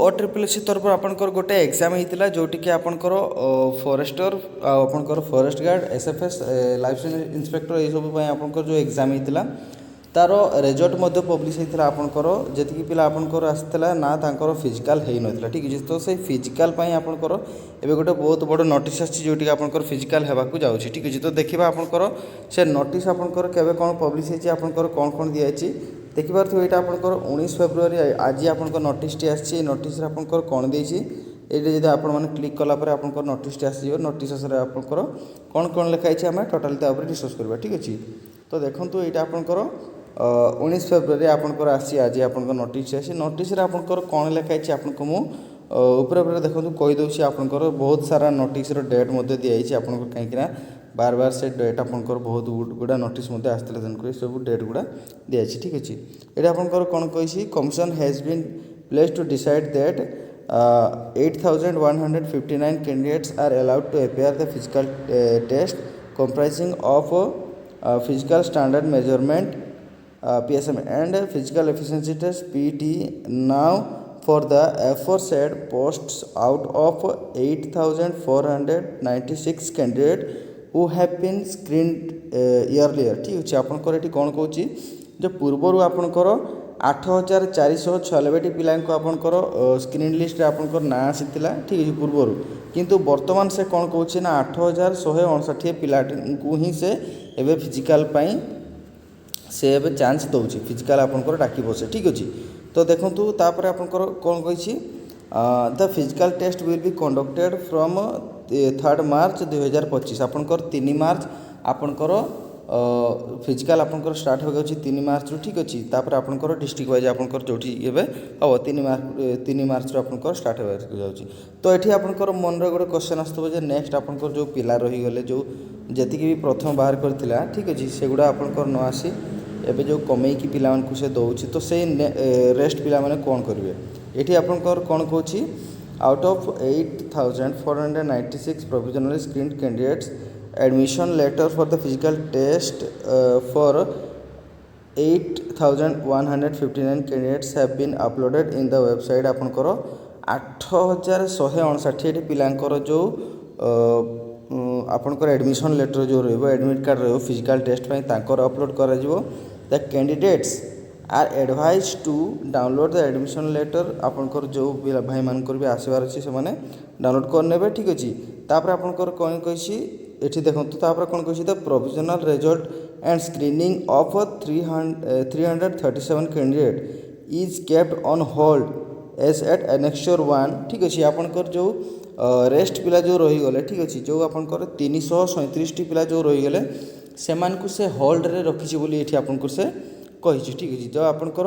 OSSC तरफ आपंकर गोटे एग्जाम होता जोटि कि आपंकर फॉरेस्टर आपंकर forest guard SFS life inspector ये सब आपंकर जो एग्जाम होता तार रिजल्ट पब्लिश होता आपंकर जी पिला आपंकर आसाला ना तांकर फिजिकल हो नाला ठीक है। तो से फिजिकल आपंकर एवं गोटे बहुत बड़ नोटिस आसोटी आपंकर फिजिकल होगा जाऊँगी ठीक है। तो देखा आपंकर से नोटिस आपंकर केवे कौन पब्लिश होती आपंकर कौन कौन दिखाई देखिपार यहाँ आपंकर 19 फेब्रुआरी आज आपंकर नोटिसटी आसी नोटिस आपंकर कौन देती ये जब आप क्लिक कलापर आपंकर नोटिसटी आसो नोटिस आपंकर कौन कौन लिखाई आम टोटाल डिस्कस करवा ठीक अच्छे। तो देखो यहाँ आपंकर 19 फेब्रुआरी आपंकर आसी आज आपंकर नोटिस आसी नोटिस आपंकर कौन लिखाई आपको मुझे देखो कहीदे आपंकर बहुत सारा नोटिस डेट दिखाई आपंकर कहीं बार बार से डेट आपंकर बहुत गुड़ा नोटिस आसता तेणुक सब डेट गुड़ा दिखाई ठीक अच्छे। ये आपंकर कौन कही commission has been place to decide that 8159 candidates are allowed to appear the physical test comprising of physical standard measurement PSM and physical efficiency test PT now for the aforesaid posts out of 8496 candidates who have been screened earlier ठीक अच्छे। आपंकर ये कौन कौच जो पूर्वर आपंकर 8496 पिला आपंकर screen list आपंकर ना आसीला ठीक है पूर्वर किंतु वर्तमान से कौन कौन ना 8159 पिला को ही से एवं फिजिकाल से एवं चांस दौर फिजिकाल आपंकर डाक बसे ठीक अच्छे। तो देखो तापर आपंकर कौन कही the physical test will be conducted from 3 March 2025 आपंकर 3 मार्च आपंकर फिजिकाल आपंकर स्टार्ट होगा 3 मार्च रू ठीक अच्छे। तापर आपंकर डिस्ट्रिक्ट वाइज आपंकर जो हम 3 मार्च आपंकर स्टार्ट होगा जाऊँगी। तो ये आपंकर मन गोटे क्वेश्चन आसो नेक्स्ट आपंकर जो पिला रहीगले जो जी भी प्रथम बाहर करता ठीक अच्छे सेगुड़ा आपंकर न आसी एवं जो कमेकी पिला से दौर तो से रेस्ट पिला माने कौन करेंगे ये आपंकर कौन कौच out of 8496 provisionally screen candidates admission letter for the physical test for 8159 candidates have been uploaded in the website आपनकर 8159 पिलांकर जो आपनकर एडमिशन लेटर जो रहिबो एडमिट कार्ड रहिबो फिजिकल टेस्ट पई तांकर अपलोड करा जिवो। The candidates are advise to download the admission letter आपनकर जो भाई मानकर भी आसबार अच्छे से डाउनलोड कर नेबे ठीक अच्छे। तापर आपनकर कौन कही ये देखो तापर कौन कही the provisional result and screening of 337 candidate is kept on hold as at annexure 1 ठीक अच्छे। आपनकर जो रेस्ट पिला जो रहीगले ठीक अच्छे जो आपनकर 337 पिला जो रहीगले से होल्ड रे रखी बोली ये आपनकर से कही ठीक अच्छे। जो आपनकर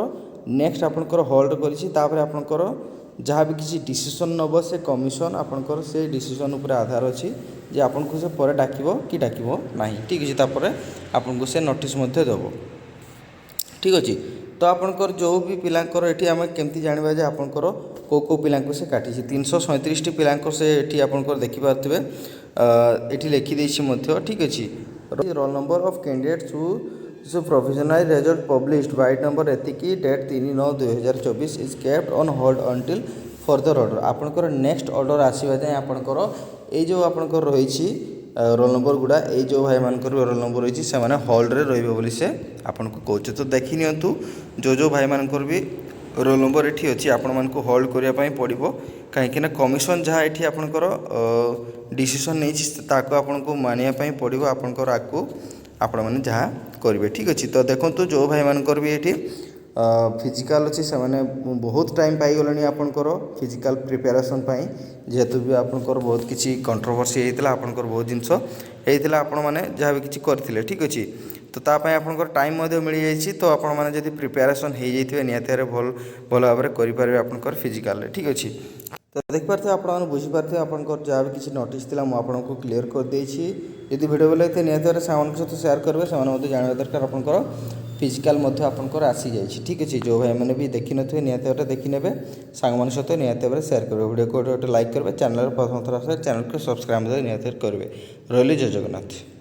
नेक्स्ट आपनकर होल्ड करपर जहाँ भी किसी डिसीजन नब से कमिशन आपनकर से डिसीजन उपर आधार अच्छी जे आपन को से पर डाकिबो कि डाकिबो नाही ठीक अच्छे। तापर आपन को से नोटिस देव ठीक अच्छे। तो आपनकर जो भी पिलांकर एठी आम केमती जानबा जे आपनकर को पिलांको से काटी 337 पिलांकर से एठी आपनकर देखि पारथिबे एठी लिखि देछि मध्य ठीक अच्छे। Roll number of candidates who provisional result published वाइट नंबर एतिकी date 3/9/2024 is kept on hold until further order आपनकर नेक्स्ट ऑर्डर आसीबा जाय आपनकर ये जो आपनकर रही रोल नंबर गुड़ा ये जो भाई मानकर रोल नंबर रही से मैंने होल्ड रे रहिबे बोली से आपन को कहते। तो देखि नियंतु जो भाई मानकर भी रोल नंबर ये अच्छी आपण मान को होल्ड करिया पई पड़िबो कहीं कमिशन जहाँ ये आपनकर डिसीजन नहीं ताको आपन को मानिया पई पड़िबो आपनकर आकु आपण माने जहाँ करेंगे ठीक अच्छे। तो देखो जो भाई मानकर भी ये फिजिकाल अच्छी से मैंने बहुत टाइम पाईगले आपंकर फिजिकाल प्रिपेरेसन जेहेतु भी आपंकर बहुत किसी कंट्रोवर्सी होता आपंकर बहुत जिनस होता आपण मैंने जहाँ भी किसी करते ठीक अच्छे। तो तापाई आपंकर टाइम मिल जाइए तो आपण मैंने जब प्रिपेरेसन हो जाइए निहाती भल भल भाव में करेंगे आपंकर फिजिकाल ठीक अच्छे। तो देखिपारे आपने बुझीपारे आपंकर जहाँ भी किसी नोटिस थी मुझे को क्लीयर कर देछि। यदि वीडियो भल लगे निहाती सामान सहित सेयार करेंगे से जानवा दरकार आपंकर फिजिकाल आपंकर आसी जाइए ठीक अच्छे। जो भाई मैंने भी देखी थे निहाती देखी ने सांग सहित निहाती भाव सेयार करेंगे वीडियो को गोटे लाइक करेंगे चैनल प्रथम थर चैनल को सब्सक्राइब निहाती करेंगे। रही जय जगन्नाथ।